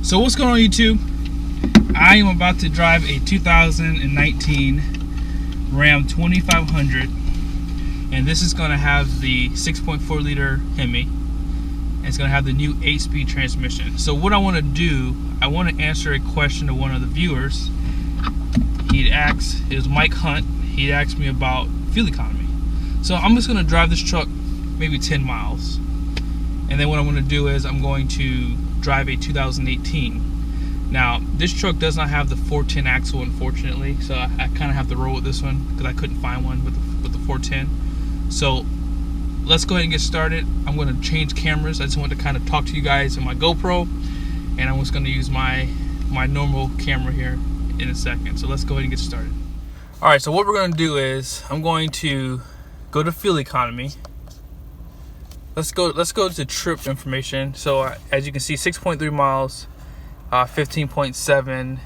So what's going on, YouTube? I am about to drive a 2019 Ram 2500, and this is going to have the 6.4 liter Hemi, and it's going to have the new 8-speed transmission. So what I want to do, I want to answer a question to one of the viewers. He'd asked, it was Mike Hunt, he'd asked me about fuel economy. So I'm just going to drive this truck maybe 10 miles, and then what I'm going to do is I'm going to drive a 2018. Now this truck does not have the 410 axle, unfortunately, so I kind of have to roll with this one because I couldn't find one with the 410. So let's go ahead and get started. I'm going to change cameras. I just want to kind of talk to you guys on my GoPro, and I'm just going to use my normal camera here in a second. So let's go ahead and get started. All right, so what we're going to do is I'm going to go to fuel economy. Let's go to trip information. So as you can see, 6.3 miles, 15.7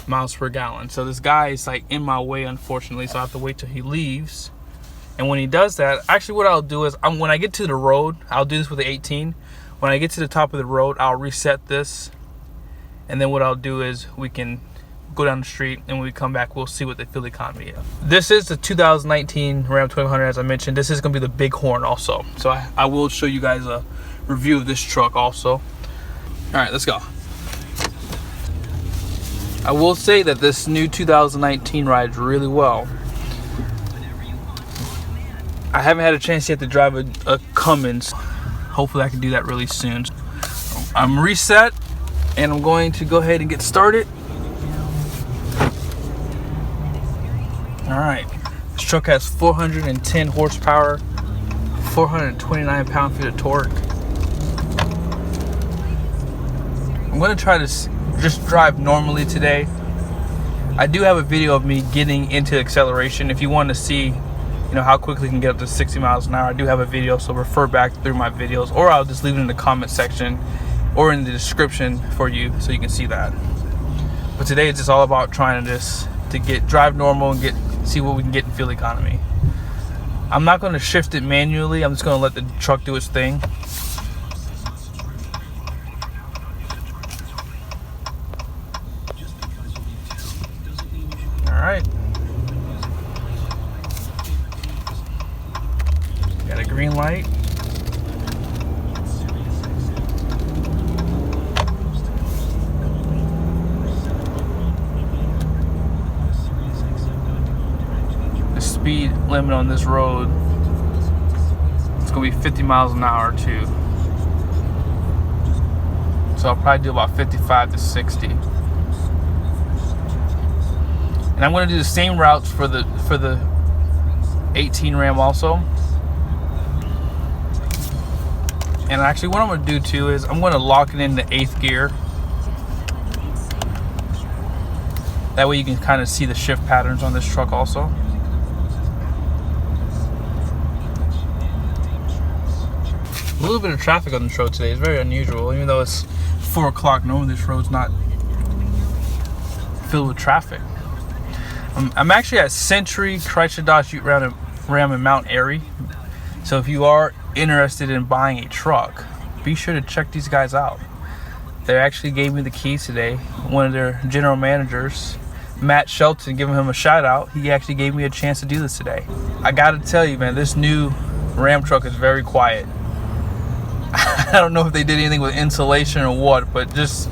miles per gallon. So this guy is like in my way, unfortunately, so I have to wait till he leaves. And when he does that, actually what I'll do is when I get to the road, I'll do this with the 18. When I get to the top of the road, I'll reset this, and then what I'll do is we can go down the street, and when we come back, we'll see what the fuel economy is. This is the 2019 Ram 2500, as I mentioned. This is going to be the Bighorn also, so I will show you guys a review of this truck also. All right, let's go. I will say that this new 2019 rides really well. I haven't had a chance yet to drive a Cummins. Hopefully I can do that really soon. I'm reset, and I'm going to go ahead and get started. All right, this truck has 410 horsepower, 429 pound-feet of torque. I'm going to try to just drive normally today. I do have a video of me getting into acceleration. If you want to see, how quickly you can get up to 60 miles an hour, I do have a video, so refer back through my videos, or I'll just leave it in the comment section or in the description for you so you can see that. But today it's just all about trying to drive normal and see what we can get in fuel economy. I'm not going to shift it manually. I'm just going to let the truck do its thing. All right. Got a green light. Speed limit on this road, it's gonna be 50 miles an hour too, so I'll probably do about 55 to 60, and I'm gonna do the same routes for the 18 Ram also. And actually what I'm gonna do too is I'm gonna lock it into 8th gear. That way you can kind of see the shift patterns on this truck also. A little bit of traffic on this road today. It's very unusual, even though it's 4 o'clock. Normally this road's not filled with traffic. I'm actually at Century Chrysler Dodge Jeep Ram in Mount Airy. So if you are interested in buying a truck, be sure to check these guys out. They actually gave me the keys today. One of their general managers, Matt Shelton, giving him a shout out. He actually gave me a chance to do this today. I gotta tell you, man, this new Ram truck is very quiet. I don't know if they did anything with insulation or what, but just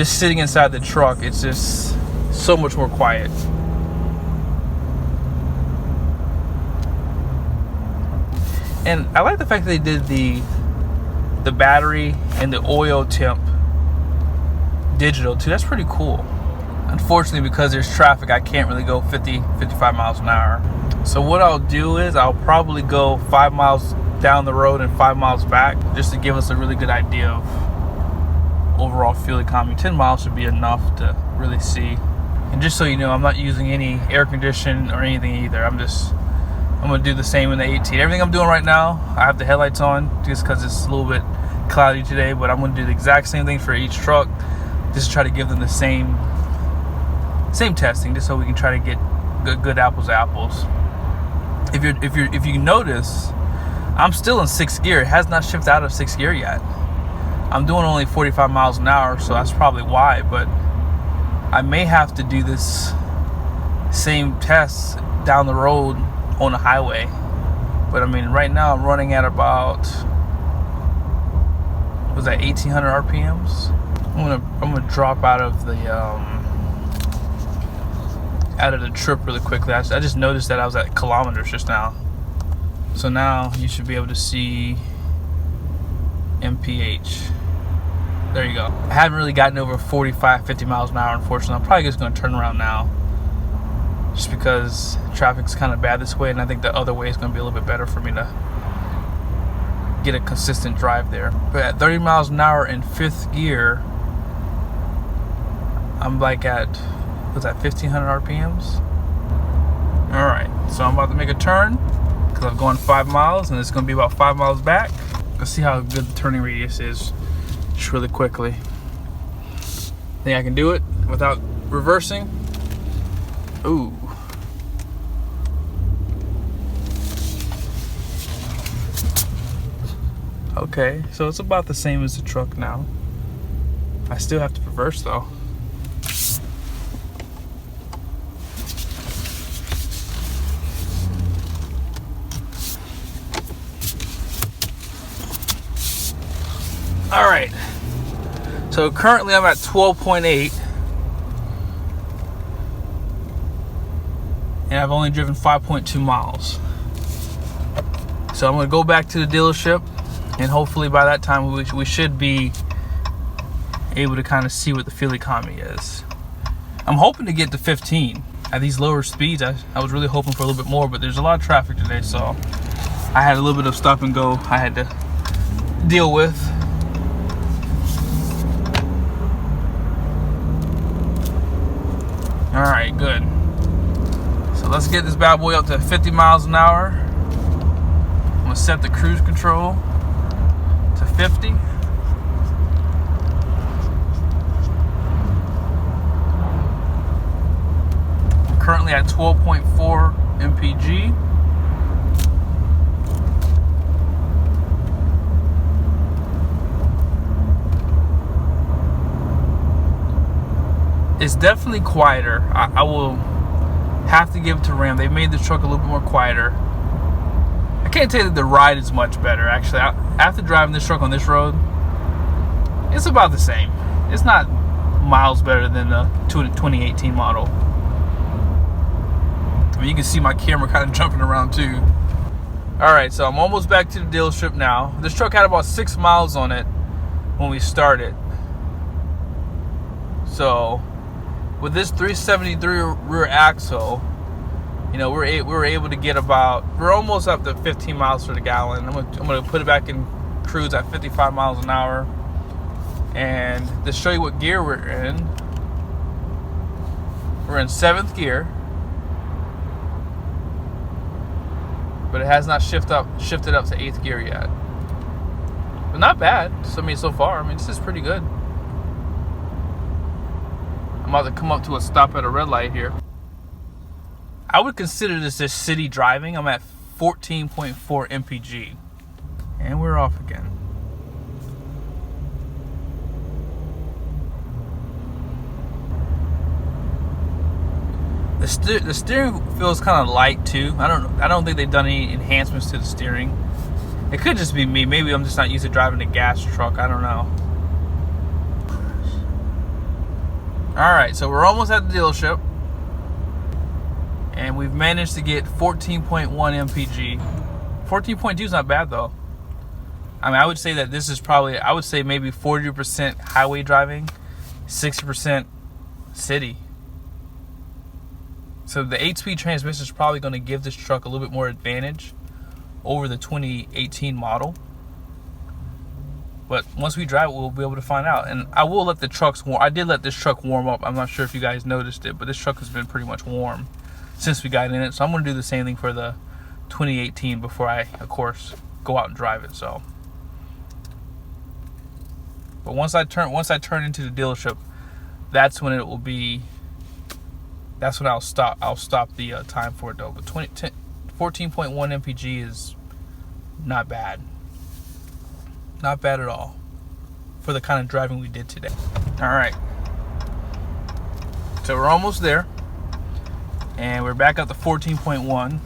sitting inside the truck, it's just so much more quiet. And I like the fact that they did the battery and the oil temp digital too. That's pretty cool. Unfortunately, because there's traffic, I can't really go 55 miles an hour. So what I'll do is I'll probably go 5 miles down the road and 5 miles back, just to give us a really good idea of overall fuel economy. 10 miles should be enough to really see. And just so you know, I'm not using any air conditioning or anything either. I'm gonna do the same in the 18. Everything I'm doing right now, I have the headlights on just because it's a little bit cloudy today, but I'm gonna do the exact same thing for each truck, just to try to give them the same testing, just so we can try to get good apples to apples. If you notice, I'm still in 6th gear. It has not shifted out of 6th gear yet. I'm doing only 45 miles an hour, so that's probably why. But I may have to do this same test down the road on the highway. But I mean, right now I'm running at about, was that 1800 RPMs? I'm gonna drop out of the trip really quickly. I just noticed that I was at kilometers just now. So now you should be able to see MPH. There you go. I haven't really gotten over 45, 50 miles an hour, unfortunately. I'm probably just gonna turn around now, just because traffic's kind of bad this way, and I think the other way is gonna be a little bit better for me to get a consistent drive there. But at 30 miles an hour in 5th gear, I'm like at, what's that, 1500 RPMs? Alright, so I'm about to make a turn because I'm going 5 miles and it's going to be about 5 miles back. Let's see how good the turning radius is just really quickly. Think I can do it without reversing? Ooh. Okay, so it's about the same as the truck now. I still have to reverse though. All right, so currently I'm at 12.8 and I've only driven 5.2 miles. So I'm gonna go back to the dealership and hopefully by that time we should be able to kind of see what the fuel economy is. I'm hoping to get to 15 at these lower speeds. I was really hoping for a little bit more, but there's a lot of traffic today, so I had a little bit of stop and go I had to deal with. All right, good. So let's get this bad boy up to 50 miles an hour. I'm gonna set the cruise control to 50. I'm currently at 12.4 mpg. It's definitely quieter. I will have to give it to Ram. They made the truck a little bit more quieter. I can't tell you that the ride is much better. Actually, after driving this truck on this road, it's about the same. It's not miles better than the 2018 model. I mean, you can see my camera kind of jumping around too. All right, so I'm almost back to the dealership now. This truck had about 6 miles on it when we started. So with this 373 rear axle, you know, we're able to get about, we're almost up to 15 miles per gallon. I'm gonna put it back in cruise at 55 miles an hour. And to show you what gear we're in 7th gear, but it has not shifted up to 8th gear yet. But not bad. So, I mean, so far, I mean, this is pretty good. I'm about to come up to a stop at a red light here. I would consider this just city driving. I'm at 14.4 mpg. And we're off again. The steering feels kind of light too. I don't think they've done any enhancements to the steering. It could just be me. Maybe I'm just not used to driving a gas truck. I don't know. Alright, so we're almost at the dealership. And we've managed to get 14.1 mpg. 14.2 is not bad though. I mean, I would say that this is probably, I would say maybe 40% highway driving, 60% city. So the 8-speed transmission is probably going to give this truck a little bit more advantage over the 2018 model. But once we drive it, we'll be able to find out. And I will let the trucks warm. I did let this truck warm up. I'm not sure if you guys noticed it, but this truck has been pretty much warm since we got in it. So I'm going to do the same thing for the 2018 before I, of course, go out and drive it. So, but once I turn into the dealership, that's when it will be. That's when I'll stop the time for it though. But 14.1 mpg is not bad. Not bad at all for the kind of driving we did today. All right, so we're almost there, and we're back up to 14.1.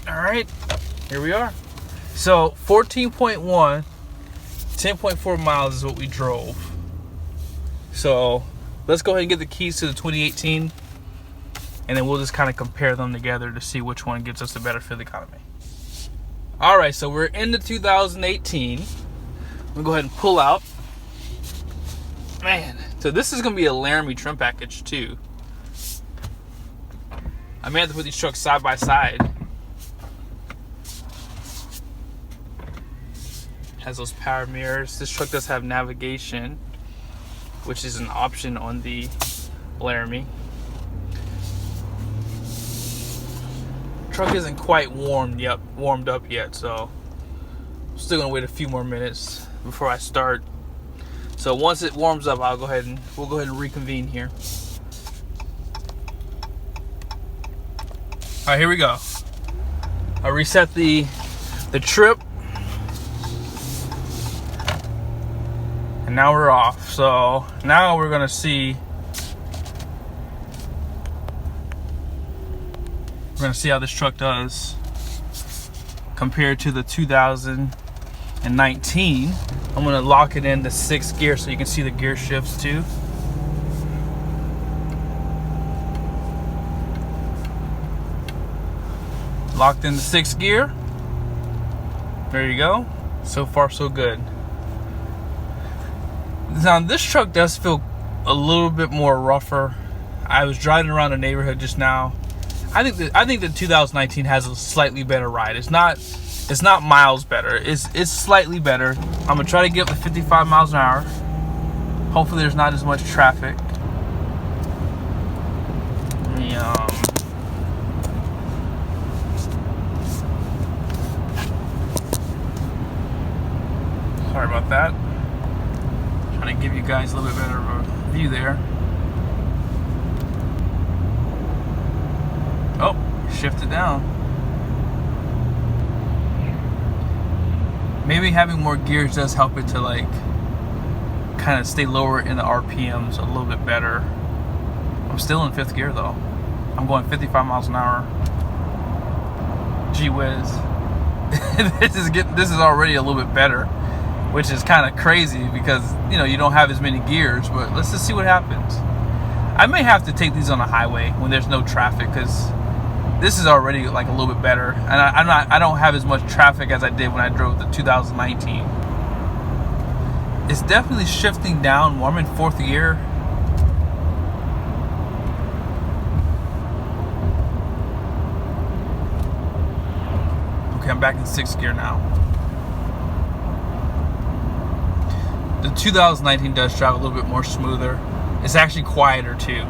All right, here we are. So 14.1, 10.4 miles is what we drove. So let's go ahead and get the keys to the 2018, and then we'll just kind of compare them together to see which one gives us the better fuel economy. All right, so we're in the 2018. We'll go ahead and pull out. Man, so this is gonna be a Laramie trim package too. I may have to put these trucks side by side. Has those power mirrors. This truck does have navigation, which is an option on the Laramie. Truck isn't quite warmed up yet, so I'm still gonna wait a few more minutes before I start. So once it warms up, we'll go ahead and reconvene here. All right, here we go. I reset the trip. And now we're off. So now we're gonna see how this truck does compared to the 2019. I'm gonna lock it in the 6th gear so you can see the gear shifts too. Locked in the 6th gear. There you go. So far so good. Now this truck does feel a little bit more rougher. I was driving around the neighborhood just now. I think the 2019 has a slightly better ride. It's not miles better. It's slightly better. I'm gonna try to get up to 55 miles an hour. Hopefully there's not as much traffic. Sorry about that. Trying to give you guys a little bit better of a view there. Oh, shifted down. Maybe having more gears does help it to like kind of stay lower in the RPMs a little bit better. I'm still in 5th gear though. I'm going 55 miles an hour. Gee whiz. This is already a little bit better, which is kind of crazy because, you know, you don't have as many gears, but let's just see what happens. I may have to take these on the highway when there's no traffic because this is already like a little bit better, and I don't have as much traffic as I did when I drove the 2019. It's definitely shifting down more. I'm in 4th gear. Okay, I'm back in 6th gear now. The 2019 does drive a little bit more smoother. It's actually quieter too.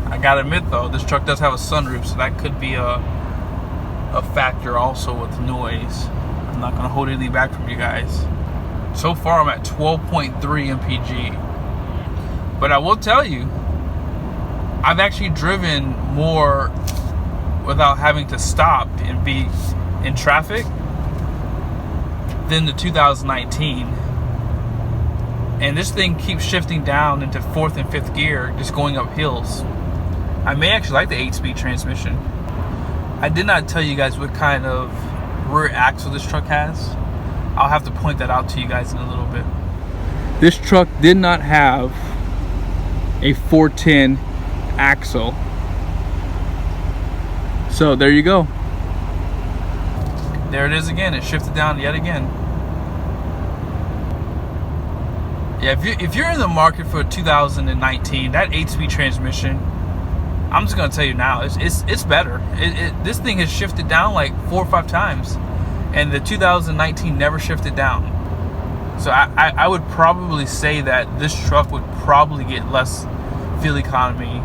I gotta admit though, this truck does have a sunroof, so that could be a factor also with noise. I'm not gonna hold anything back from you guys. So far I'm at 12.3 mpg. But I will tell you, I've actually driven more without having to stop and be in traffic than the 2019. And this thing keeps shifting down into 4th and 5th gear, just going up hills. I may actually like the 8-speed transmission. I did not tell you guys what kind of rear axle this truck has. I'll have to point that out to you guys in a little bit. This truck did not have a 410 axle. So there you go. There it is again. It shifted down yet again. Yeah, if you're in the market for 2019, that 8-speed transmission, I'm just gonna tell you now, it's better. This thing has shifted down like 4 or 5 times, and the 2019 never shifted down. So I would probably say that this truck would probably get less fuel economy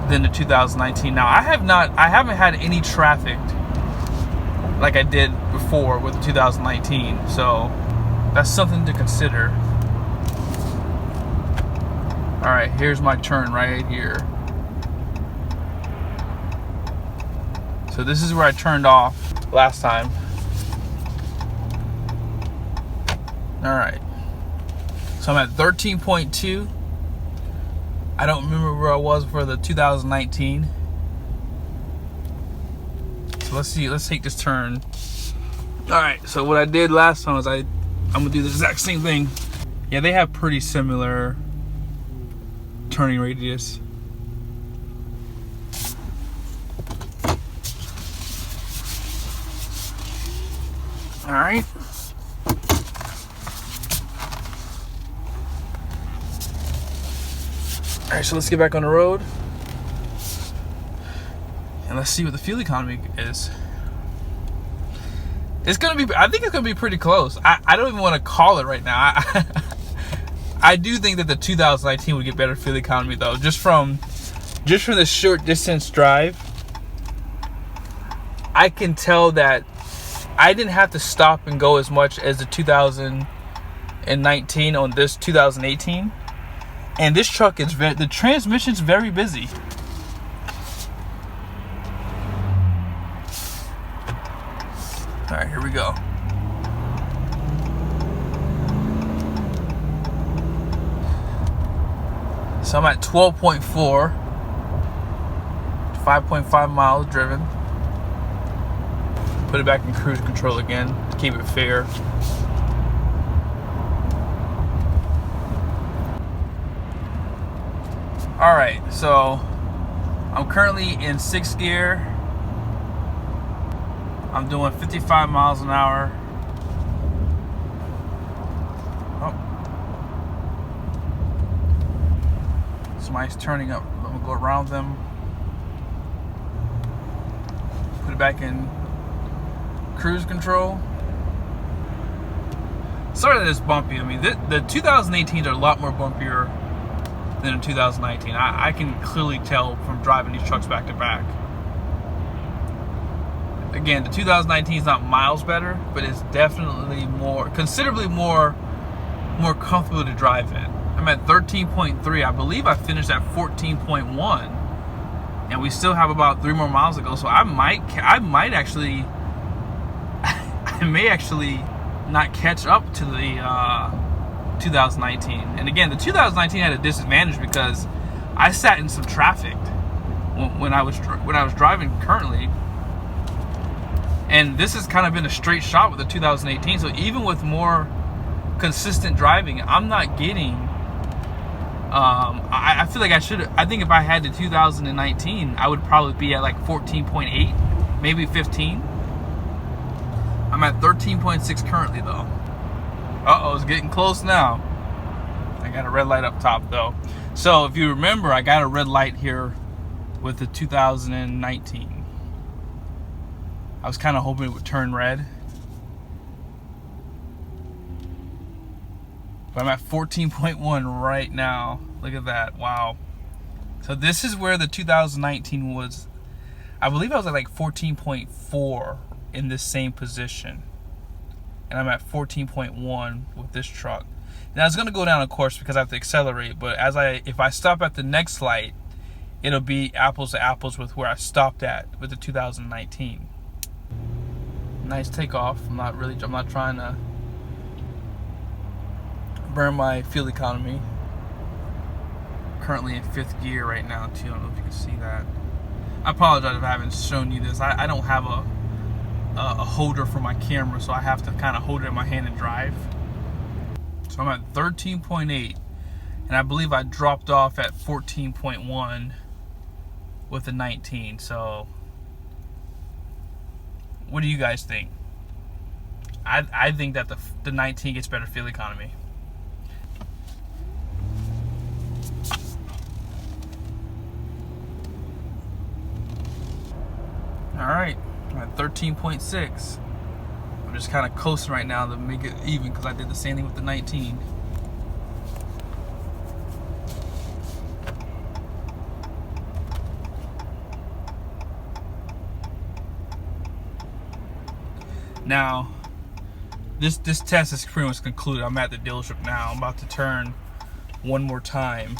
than the 2019. Now I haven't had any traffic like I did before with the 2019, so that's something to consider. All right, here's my turn right here. So this is where I turned off last time. All right. So I'm at 13.2. I don't remember where I was for the 2019. So let's see. Let's take this turn. All right. So what I did last time was I'm gonna do the exact same thing. Yeah, they have pretty similar turning radius. All right. All right, so let's get back on the road and let's see what the fuel economy is. It's gonna be, I think it's gonna be pretty close. I don't even want to call it right now. I do think that the 2019 would get better fuel economy though, just from the short distance drive. I can tell that I didn't have to stop and go as much as the 2019 on this 2018. And this truck is the transmission's very busy. All right, here we go. So I'm at 12.4, 5.5 miles driven. Put it back in cruise control again to keep it fair. All right, so I'm currently in 6th gear. I'm doing 55 miles an hour. Oh. Somebody's turning up. I'm gonna go around them. Put it back in cruise control. Sorry that it's bumpy. I mean, the 2018s are a lot more bumpier than in 2019. I can clearly tell from driving these trucks back to back. Again, the 2019 is not miles better, but it's definitely considerably more comfortable to drive in. I'm at 13.3. I believe I finished at 14.1, and we still have about 3 more miles to go. So I may actually not catch up to the 2019. And again, the 2019 had a disadvantage because I sat in some traffic when I was driving currently, and this has kind of been a straight shot with the 2018. So even with more consistent driving, I'm not getting I feel like I think if I had the 2019, I would probably be at like 14.8, maybe 15. I'm at 13.6 currently though. Uh-oh, it's getting close now. I got a red light up top though. So if you remember, I got a red light here with the 2019. I was kind of hoping it would turn red. But I'm at 14.1 right now. Look at that, wow. So this is where the 2019 was. I believe I was at like 14.4 in this same position. And I'm at 14.1 with this truck. Now it's gonna go down, of course, because I have to accelerate, but if I stop at the next light, it'll be apples to apples with where I stopped at with the 2019. Nice takeoff. I'm not trying to burn my fuel economy. Currently in 5th gear right now too. I don't know if you can see that. I apologize if I haven't shown you this. I don't have a holder for my camera, so I have to kind of hold it in my hand and drive. So I'm at 13.8, and I believe I dropped off at 14.1 with the 19. So what do you guys think? I think that the 19 gets better fuel economy. All right, I'm at 13.6. I'm just kind of coasting right now to make it even because I did the same thing with the 19. Now, this test is pretty much concluded. I'm at the dealership now. I'm about to turn one more time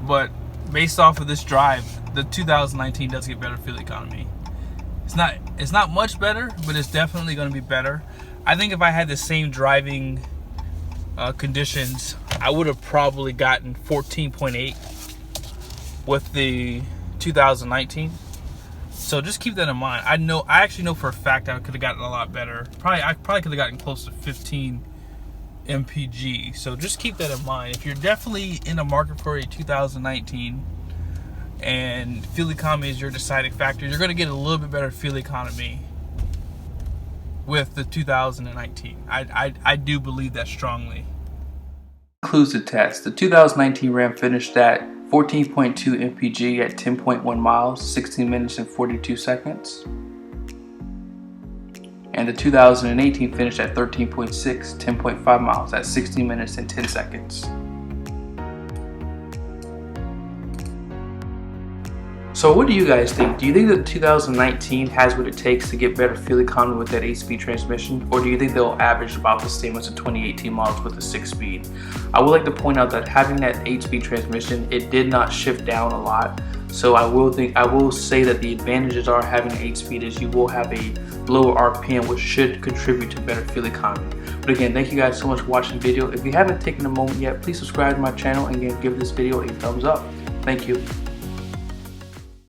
but based off of this drive, the 2019 does get better fuel economy. It's not much better, but it's definitely going to be better. I think if I had the same driving conditions, I would have probably gotten 14.8 with the 2019. So just keep that in mind. I actually know for a fact I could have gotten a lot better. I probably could have gotten close to 15 mpg. So just keep that in mind. If you're definitely in the market for a 2019 and fuel economy is your deciding factor, you're going to get a little bit better fuel economy with the 2019. I do believe that strongly. Concludes the test. The 2019 Ram finished at 14.2 mpg at 10.1 miles, 16 minutes and 42 seconds. And the 2018 finished at 13.6, 10.5 miles at 16 minutes and 10 seconds. So what do you guys think? Do you think that the 2019 has what it takes to get better fuel economy with that 8-speed transmission? Or do you think they'll average about the same as the 2018 models with the 6-speed? I would like to point out that having that 8-speed transmission, it did not shift down a lot. So I will say that the advantages are having an 8-speed is you will have a lower RPM, which should contribute to better fuel economy. But again, thank you guys so much for watching the video. If you haven't taken a moment yet, please subscribe to my channel and again, give this video a thumbs up. Thank you.